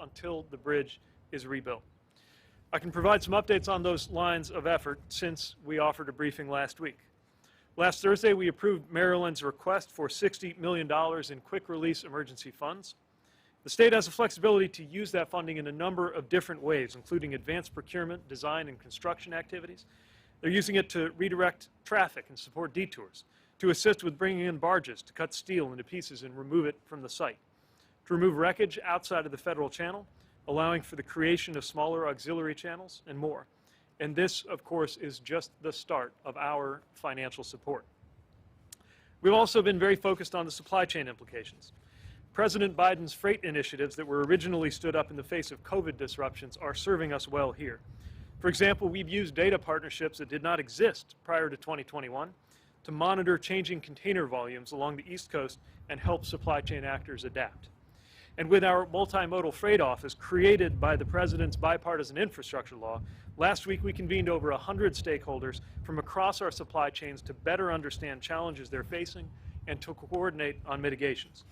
until the bridge is rebuilt. I can provide some updates on those lines of effort since we offered a briefing last week. Last Thursday, we approved Maryland's request for $60 million in quick-release emergency funds. The state has the flexibility to use that funding in a number of different ways, including advanced procurement, design, and construction activities. They're using it to redirect traffic and support detours, to assist with bringing in barges to cut steel into pieces and remove it from the site, to remove wreckage outside of the federal channel, allowing for the creation of smaller auxiliary channels, and more. And this, of course, is just the start of our financial support. We've also been very focused on the supply chain implications. President Biden's freight initiatives that were originally stood up in the face of COVID disruptions are serving us well here. For example, we've used data partnerships that did not exist prior to 2021 to monitor changing container volumes along the East Coast and help supply chain actors adapt. And with our multimodal freight office created by the President's bipartisan infrastructure law, last week we convened over 100 stakeholders from across our supply chains to better understand challenges they're facing and to coordinate on mitigations.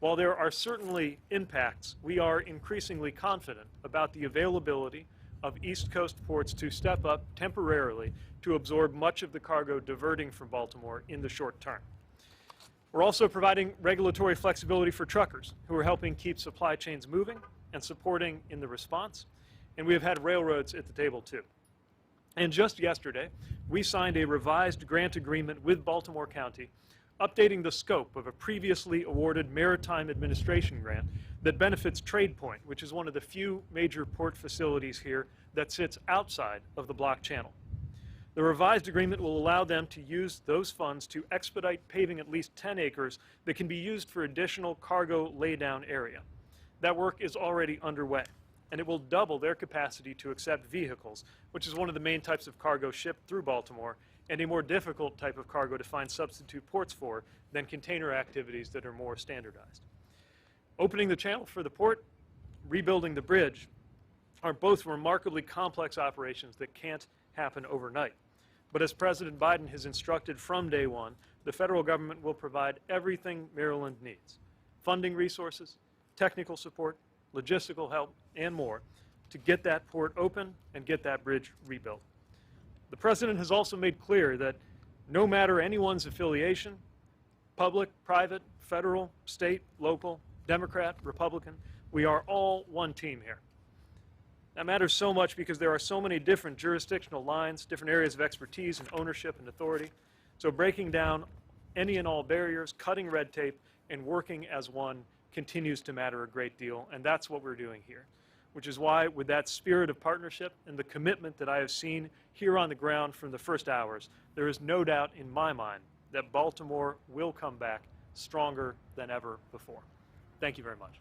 While there are certainly impacts, we are increasingly confident about the availability of East Coast ports to step up temporarily to absorb much of the cargo diverting from Baltimore in the short term. We're also providing regulatory flexibility for truckers who are helping keep supply chains moving and supporting in the response, and we have had railroads at the table too. And just yesterday, we signed a revised grant agreement with Baltimore County updating the scope of a previously awarded Maritime Administration grant that benefits Trade Point, which is one of the few major port facilities here that sits outside of the block channel. The revised agreement will allow them to use those funds to expedite paving at least 10 acres that can be used for additional cargo laydown area. That work is already underway, and it will double their capacity to accept vehicles, which is one of the main types of cargo shipped through Baltimore, and a more difficult type of cargo to find substitute ports for than container activities that are more standardized. Opening the channel for the port, rebuilding the bridge, are both remarkably complex operations that can't happen overnight. But as President Biden has instructed from day one, the federal government will provide everything Maryland needs: funding resources, technical support, logistical help, and more to get that port open and get that bridge rebuilt. The President has also made clear that no matter anyone's affiliation, public, private, federal, state, local, Democrat, Republican, we are all one team here. That matters so much because there are so many different jurisdictional lines, different areas of expertise and ownership and authority. So breaking down any and all barriers, cutting red tape, and working as one continues to matter a great deal, and that's what we're doing here. Which is why, with that spirit of partnership and the commitment that I have seen here on the ground from the first hours, there is no doubt in my mind that Baltimore will come back stronger than ever before. Thank you very much.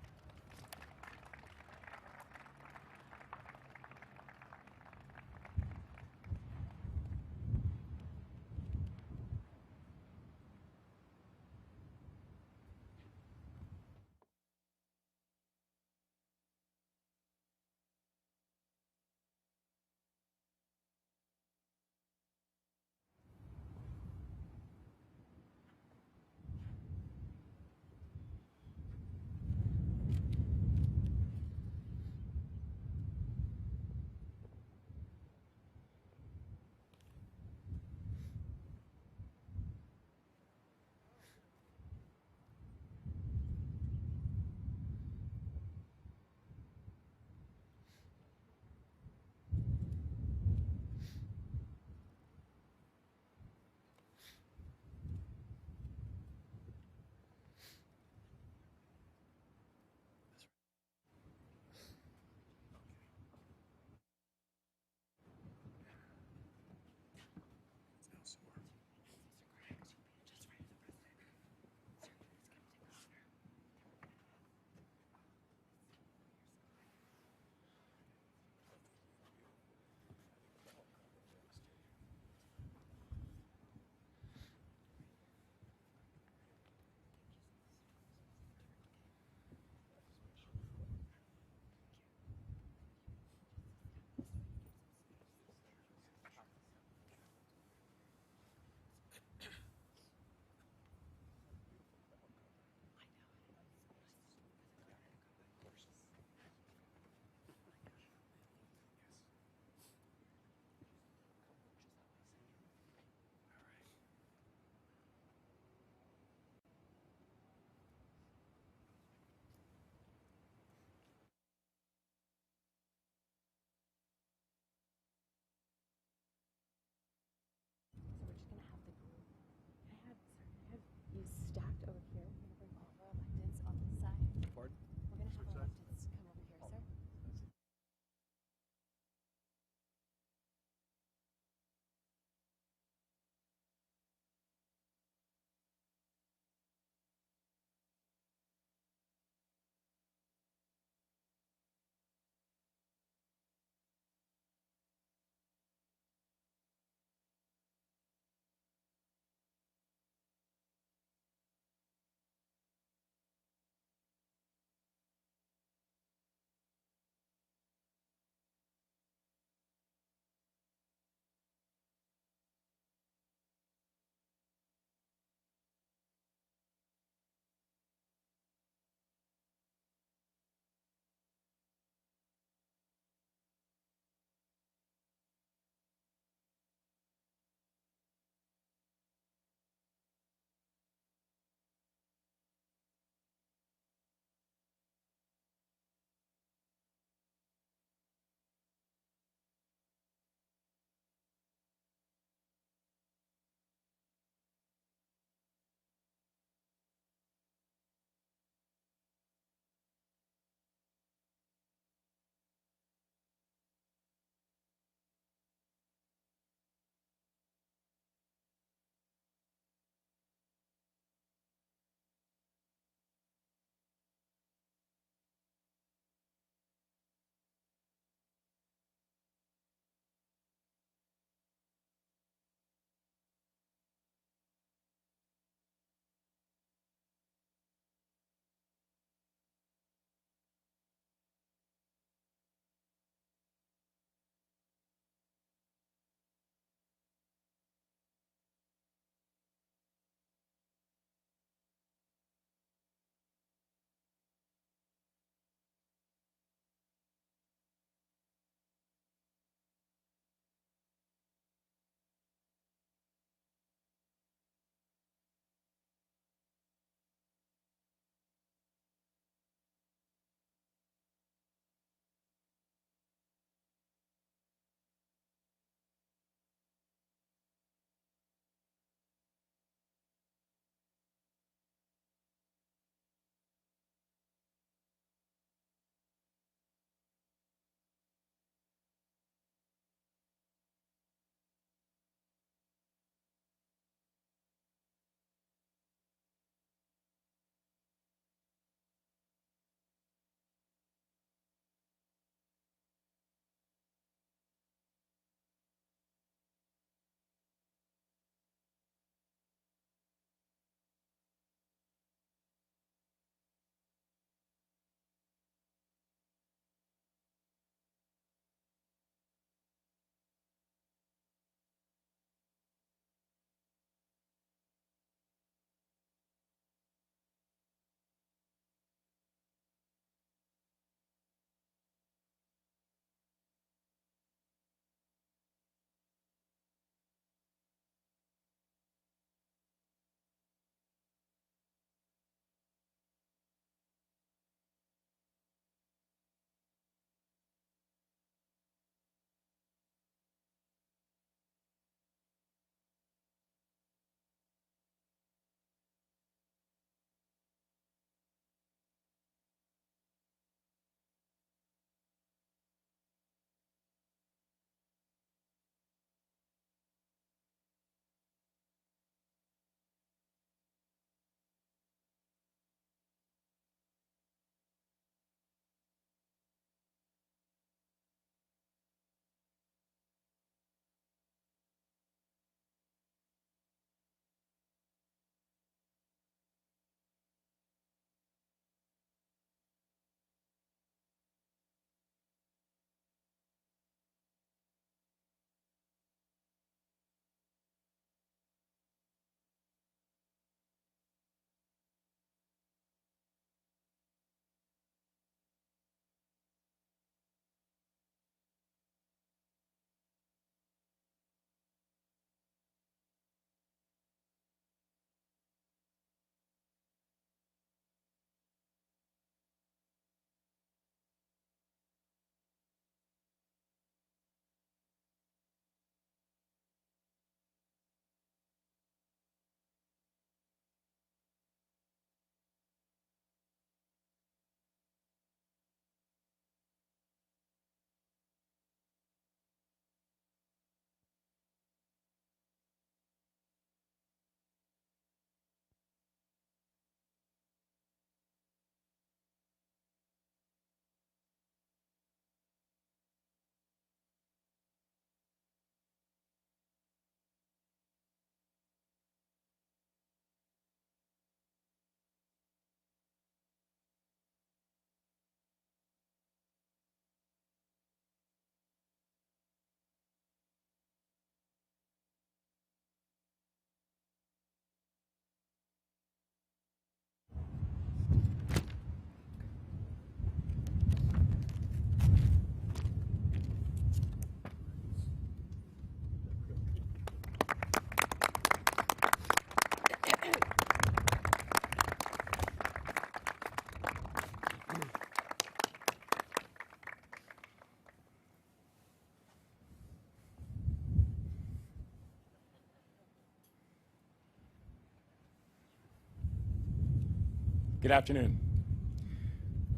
Good afternoon.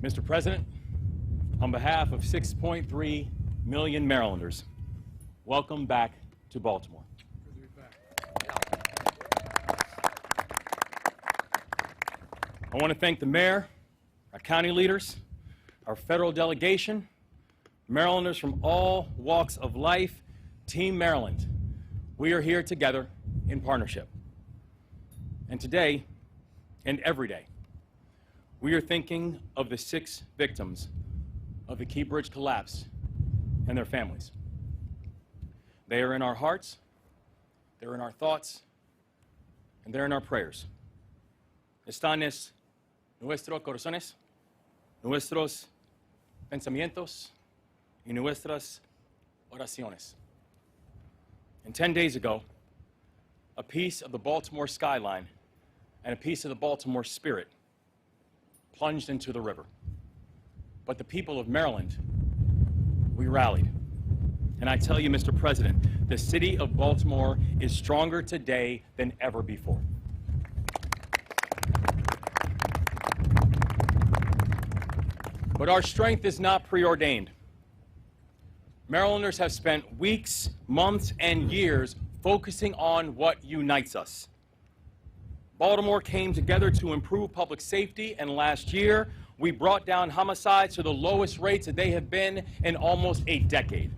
Mr. President, on behalf of 6.3 million Marylanders, welcome back to Baltimore. I want to thank the mayor, our county leaders, our federal delegation, Marylanders from all walks of life, Team Maryland. We are here together in partnership. And today, and every day, we are thinking of the 6 victims of the Key Bridge collapse and their families. They are in our hearts, they're in our thoughts, and they're in our prayers. Están en nuestros corazones, nuestros pensamientos, y nuestras oraciones. And 10 days ago, a piece of the Baltimore skyline and a piece of the Baltimore spirit plunged into the river. But the people of Maryland, we rallied. And I tell you, Mr. President, the city of Baltimore is stronger today than ever before. But our strength is not preordained. Marylanders have spent weeks, months, and years focusing on what unites us. Baltimore came together to improve public safety, and last year, we brought down homicides to the lowest rates that they have been in almost a decade.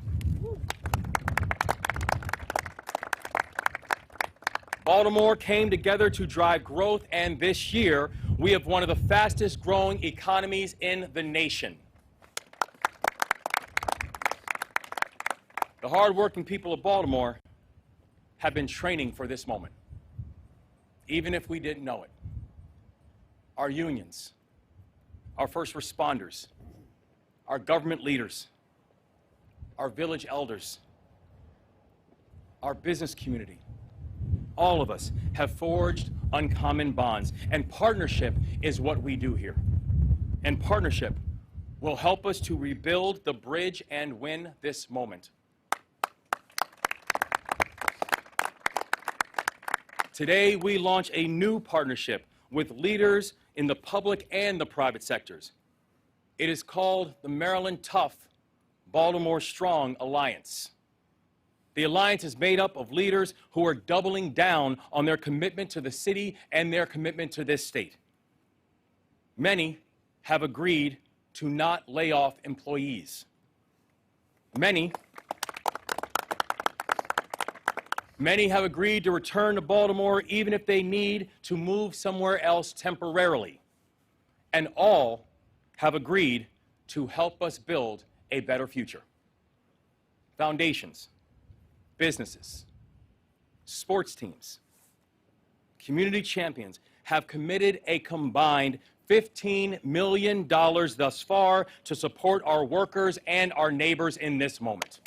Baltimore came together to drive growth, and this year, we have one of the fastest growing economies in the nation. The hardworking people of Baltimore have been training for this moment, even if we didn't know it. Our unions, our first responders, our government leaders, our village elders, our business community, all of us have forged uncommon bonds, and partnership is what we do here. And partnership will help us to rebuild the bridge and win this moment. Today, we launch a new partnership with leaders in the public and the private sectors. It is called the Maryland Tough, Baltimore Strong Alliance. The alliance is made up of leaders who are doubling down on their commitment to the city and their commitment to this state. Many have agreed to not lay off employees. Many have agreed to return to Baltimore even if they need to move somewhere else temporarily. And all have agreed to help us build a better future. Foundations, businesses, sports teams, community champions have committed a combined $15 million thus far to support our workers and our neighbors in this moment.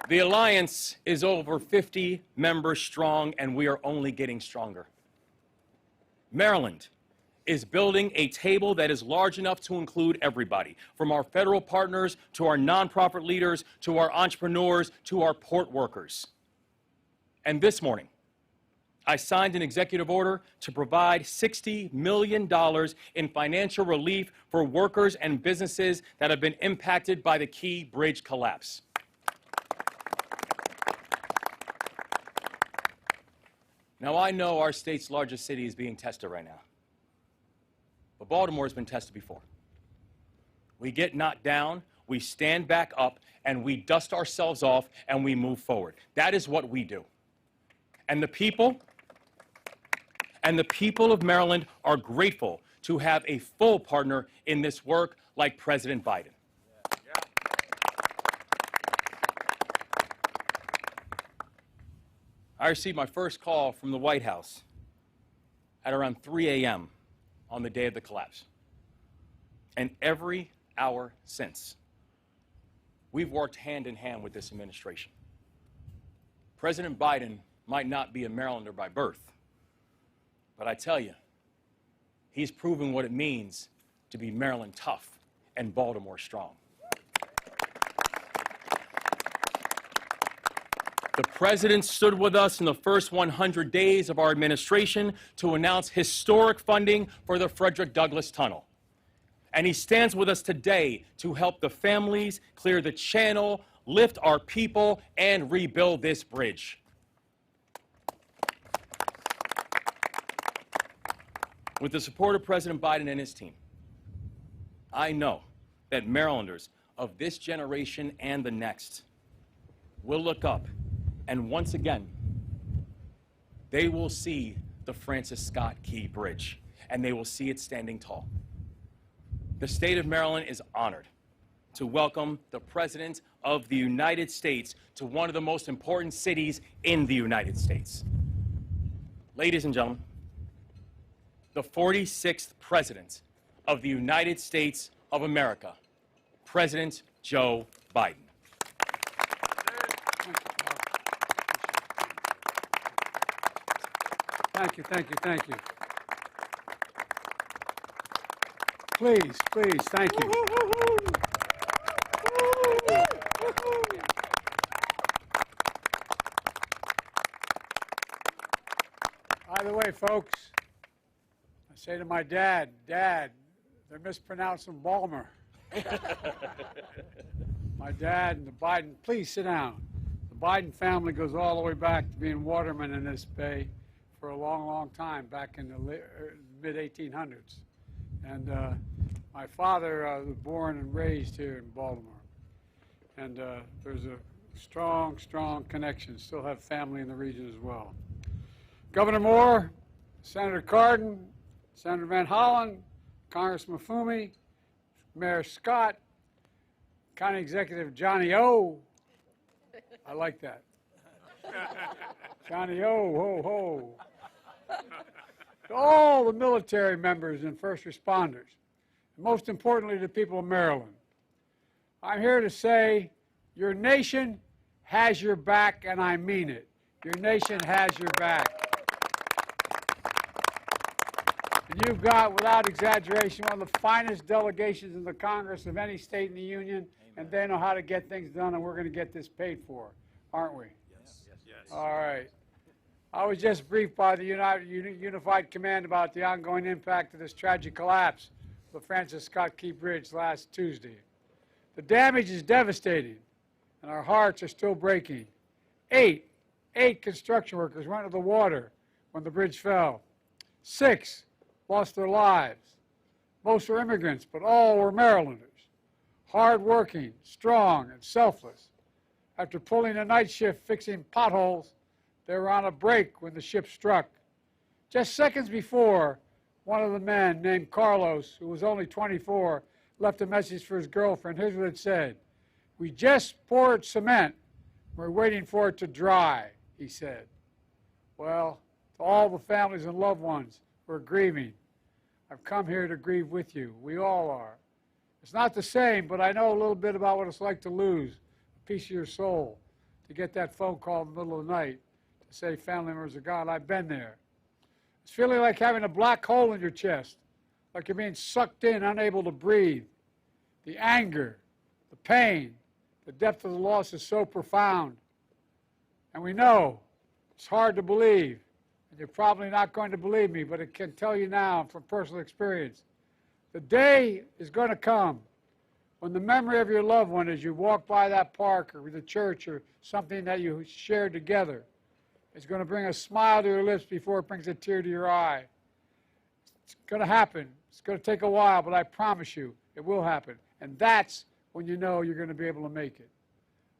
The alliance is over 50 members strong, and we are only getting stronger. Maryland is building a table that is large enough to include everybody, from our federal partners to our nonprofit leaders to our entrepreneurs to our port workers. And this morning, I signed an executive order to provide $60 million in financial relief for workers and businesses that have been impacted by the Key Bridge collapse. Now, I know our state's largest city is being tested right now, but Baltimore has been tested before. We get knocked down, we stand back up, and we dust ourselves off, and we move forward. That is what we do. And the people of Maryland are grateful to have a full partner in this work like President Biden. I received my first call from the White House at around 3 a.m. on the day of the collapse. And every hour since, we've worked hand in hand with this administration. President Biden might not be a Marylander by birth, but I tell you, he's proving what it means to be Maryland tough and Baltimore strong. The President stood with us in the first 100 days of our administration to announce historic funding for the Frederick Douglass Tunnel. And he stands with us today to help the families clear the channel, lift our people, and rebuild this bridge. With the support of President Biden and his team, I know that Marylanders of this generation and the next will look up, and once again, they will see the Francis Scott Key Bridge, and they will see it standing tall. The state of Maryland is honored to welcome the President of the United States to one of the most important cities in the United States. Ladies and gentlemen, the 46th President of the United States of America, President Joe Biden. Thank you, thank you, thank you. Please, please, thank you. By the way, folks, I say to my dad, Dad, they're mispronouncing Baltimore. My dad and the Biden, please sit down. The Biden family goes all the way back to being watermen in this bay for a long, long time, back in the mid-1800s. And my father was born and raised here in Baltimore. And there's a strong, strong connection. Still have family in the region as well. Governor Moore, Senator Cardin, Senator Van Hollen, Congressman Fumey, Mayor Scott, County Executive Johnny O. I like that. Johnny O, ho, ho. To all the military members and first responders, and most importantly, the people of Maryland, I'm here to say your nation has your back, and I mean it. Your nation has your back. And you've got, without exaggeration, one of the finest delegations in the Congress of any state in the Union, and they know how to get things done, and we're going to get this paid for, aren't we? Yes. All right. I was just briefed by the Unified Command about the ongoing impact of this tragic collapse of the Francis Scott Key Bridge last Tuesday. The damage is devastating, and our hearts are still breaking. Eight construction workers went into the water when the bridge fell. 6 lost their lives. Most were immigrants, but all were Marylanders. Hard-working, strong, and selfless. After pulling a night shift fixing potholes, they were on a break when the ship struck. Just seconds before, one of the men, named Carlos, who was only 24, left a message for his girlfriend. Here's what it said. "We just poured cement. We're waiting for it to dry," he said. Well, to all the families and loved ones who are grieving, I've come here to grieve with you. We all are. It's not the same, but I know a little bit about what it's like to lose a piece of your soul, to get that phone call in the middle of the night, to say family members are gone. I've been there. It's feeling like having a black hole in your chest, like you're being sucked in, unable to breathe. The anger, the pain, the depth of the loss is so profound. And we know it's hard to believe, and you're probably not going to believe me, but I can tell you now from personal experience, the day is going to come when the memory of your loved one as you walk by that park or the church or something that you shared together is going to bring a smile to your lips before it brings a tear to your eye. It's going to happen. It's going to take a while, but I promise you it will happen. And that's when you know you're going to be able to make it.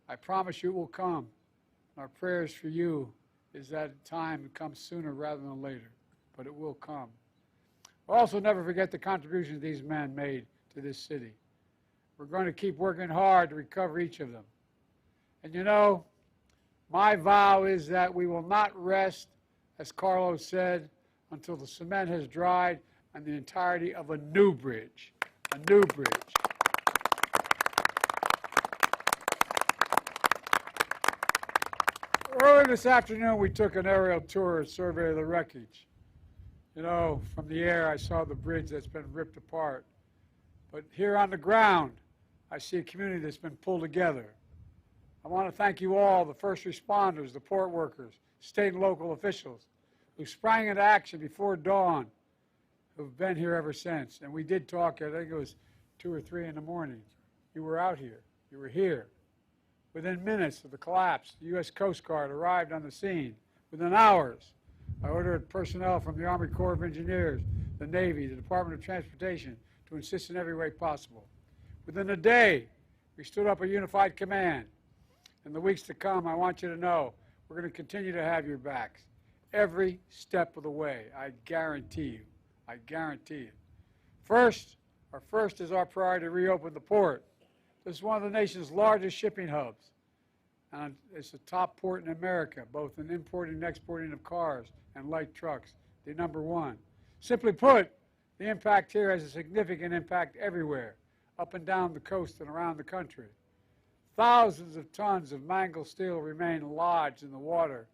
I promise you it will come. Our prayers for you is that time comes sooner rather than later, but it will come. We'll also never forget the contributions these men made to this city. We're going to keep working hard to recover each of them. And you know, my vow is that we will not rest, as Carlos said, until the cement has dried on the entirety of a new bridge. A new bridge. Earlier this afternoon, we took an aerial tour and survey of the wreckage. You know, from the air, I saw the bridge that's been ripped apart. But here on the ground, I see a community that's been pulled together. I want to thank you all, the first responders, the port workers, state and local officials, who sprang into action before dawn, who've been here ever since. And we did talk, I think it was 2 or 3 in the morning. You were out here. You were here. Within minutes of the collapse, the U.S. Coast Guard arrived on the scene. Within hours, I ordered personnel from the Army Corps of Engineers, the Navy, the Department of Transportation to assist in every way possible. Within a day, we stood up a unified command. In the weeks to come, I want you to know we're going to continue to have your backs every step of the way. I guarantee you. I guarantee you. First is our priority to reopen the port. This is one of the nation's largest shipping hubs. And it's the top port in America, both in importing and exporting of cars and light trucks, the #1. Simply put, the impact here has a significant impact everywhere, up and down the coast and around the country. Thousands of tons of mangled steel remain lodged in the water,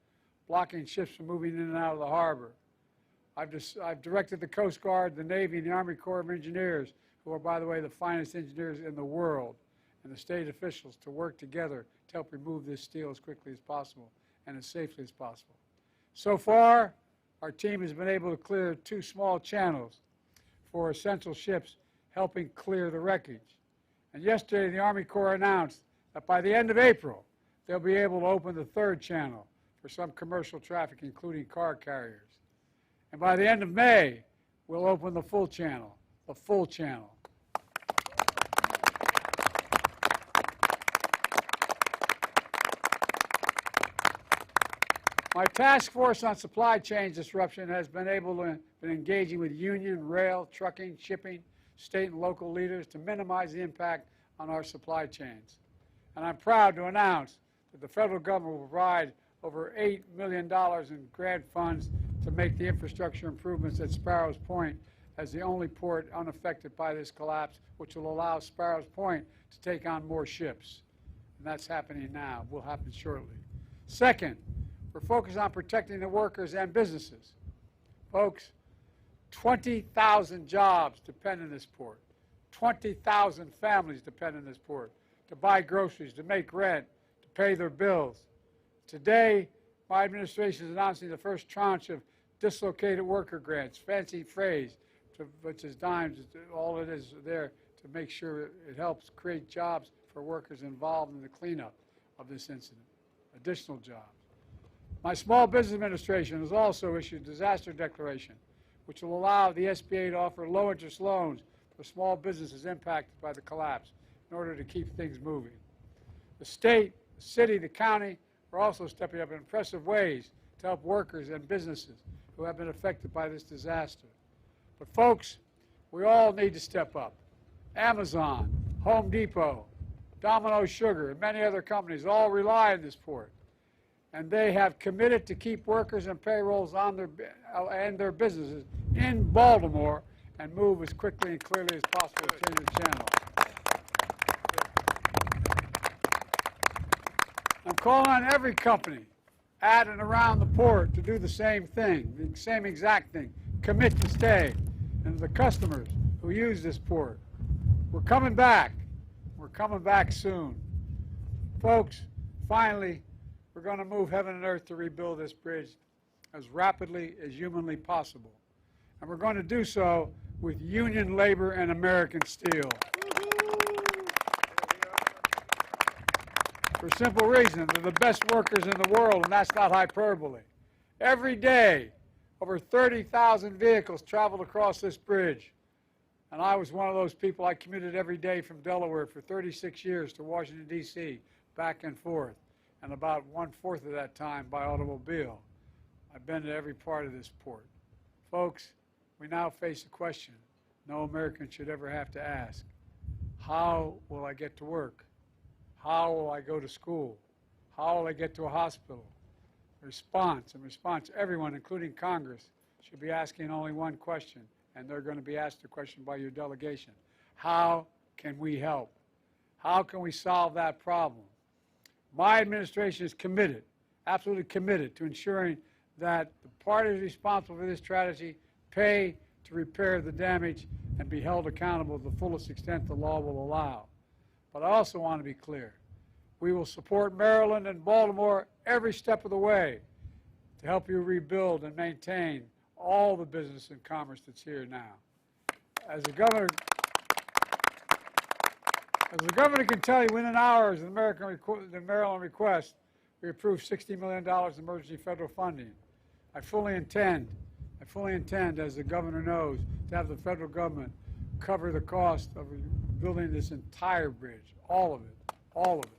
blocking ships from moving in and out of the harbor. I've directed the Coast Guard, the Navy, and the Army Corps of Engineers, who are, by the way, the finest engineers in the world, and the state officials to work together to help remove this steel as quickly as possible and as safely as possible. So far, our team has been able to clear 2 small channels for essential ships, helping clear the wreckage. And yesterday, the Army Corps announced that by the end of April, they'll be able to open the 3rd channel for some commercial traffic, including car carriers. And by the end of May, we'll open the full channel, the full channel. My task force on supply chain disruption has been engaging with union, rail, trucking, shipping, state and local leaders to minimize the impact on our supply chains. And I'm proud to announce that the federal government will provide over $8 million in grant funds to make the infrastructure improvements at Sparrows Point as the only port unaffected by this collapse, which will allow Sparrows Point to take on more ships. And that's happening now, will happen shortly. Second, we're focused on protecting the workers and businesses. Folks, 20,000 jobs depend on this port. 20,000 families depend on this port to buy groceries, to make rent, to pay their bills. Today, my administration is announcing the first tranche of dislocated worker grants, fancy phrase, which is dimes. All it is there to make sure it helps create jobs for workers involved in the cleanup of this incident, additional jobs. My Small Business Administration has also issued a disaster declaration, which will allow the SBA to offer low-interest loans for small businesses impacted by the collapse in order to keep things moving. The state, the city, the county are also stepping up in impressive ways to help workers and businesses who have been affected by this disaster. But folks, we all need to step up. Amazon, Home Depot, Domino Sugar, and many other companies all rely on this port. And they have committed to keep workers and payrolls on their businesses in Baltimore and move as quickly and clearly as possible to change the channel. I'm calling on every company at and around the port to do the same thing, the same exact thing, commit to stay. And the customers who use this port, we're coming back. We're coming back soon. Folks, finally, we're going to move heaven and earth to rebuild this bridge as rapidly as humanly possible. And we're going to do so with union labor and American steel. For a simple reason, they're the best workers in the world, and that's not hyperbole. Every day, over 30,000 vehicles traveled across this bridge. And I was one of those people. I commuted every day from Delaware for 36 years to Washington, D.C., back and forth, and about 1/4 of that time by automobile. I've been to every part of this port. Folks, we now face a question no American should ever have to ask. How will I get to work? How will I go to school? How will I get to a hospital? Response, everyone, including Congress, should be asking only one question, and they're going to be asked a question by your delegation. How can we help? How can we solve that problem? My administration is committed, absolutely committed, to ensuring that the parties responsible for this tragedy pay to repair the damage and be held accountable to the fullest extent the law will allow. But I also want to be clear. We will support Maryland and Baltimore every step of the way to help you rebuild and maintain all the business and commerce that's here now. As the governor can tell you, within hours of the Maryland request, we approved $60 million in emergency federal funding. I fully intend, as the governor knows, to have the federal government cover the cost of building this entire bridge, all of it, all of it.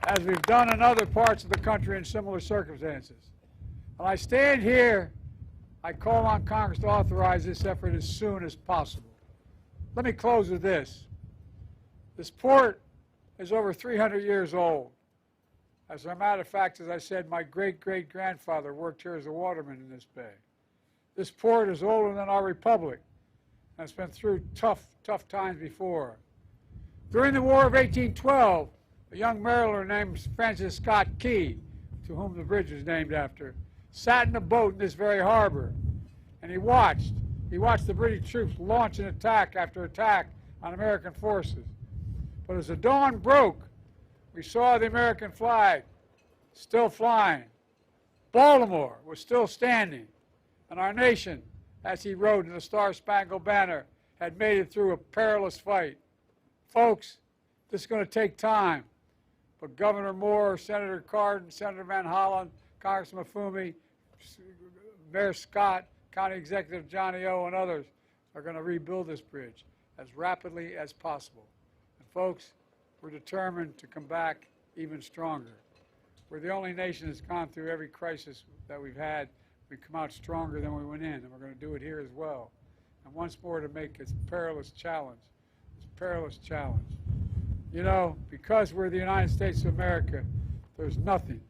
As we've done in other parts of the country in similar circumstances. When I stand here, I call on Congress to authorize this effort as soon as possible. Let me close with this. This port is over 300 years old. As a matter of fact, as I said, my great-great-grandfather worked here as a waterman in this bay. This port is older than our republic, and it's been through tough times before. During the War of 1812, a young Marylander named Francis Scott Key, to whom the bridge was named after, sat in a boat in this very harbor, and he watched the British troops launch an attack after attack on American forces. But as the dawn broke, we saw the American flag still flying. Baltimore was still standing, and our nation, as he rode in the Star-Spangled Banner, had made it through a perilous fight. Folks, this is going to take time, but Governor Moore, Senator Cardin, Senator Van Hollen, Congressman Mafumi, Mayor Scott, County Executive Johnny O, and others are going to rebuild this bridge as rapidly as possible. And folks, we're determined to come back even stronger. We're the only nation that's gone through every crisis that we've had. We've come out stronger than we went in, and we're going to do it here as well. And once more, to make this perilous challenge. You know, because we're the United States of America, there's nothing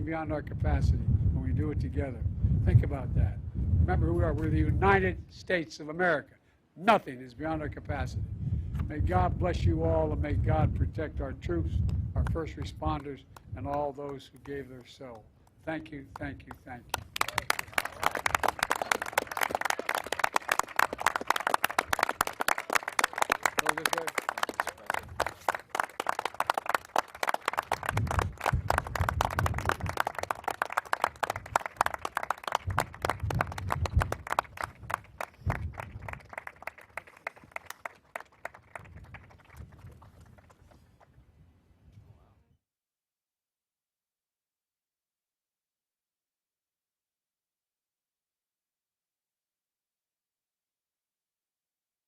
beyond our capacity when we do it together. Think about that. Remember who we are. We're the United States of America. Nothing is beyond our capacity. May God bless you all, and may God protect our troops, our first responders, and all those who gave their soul. Thank you, thank you, thank you.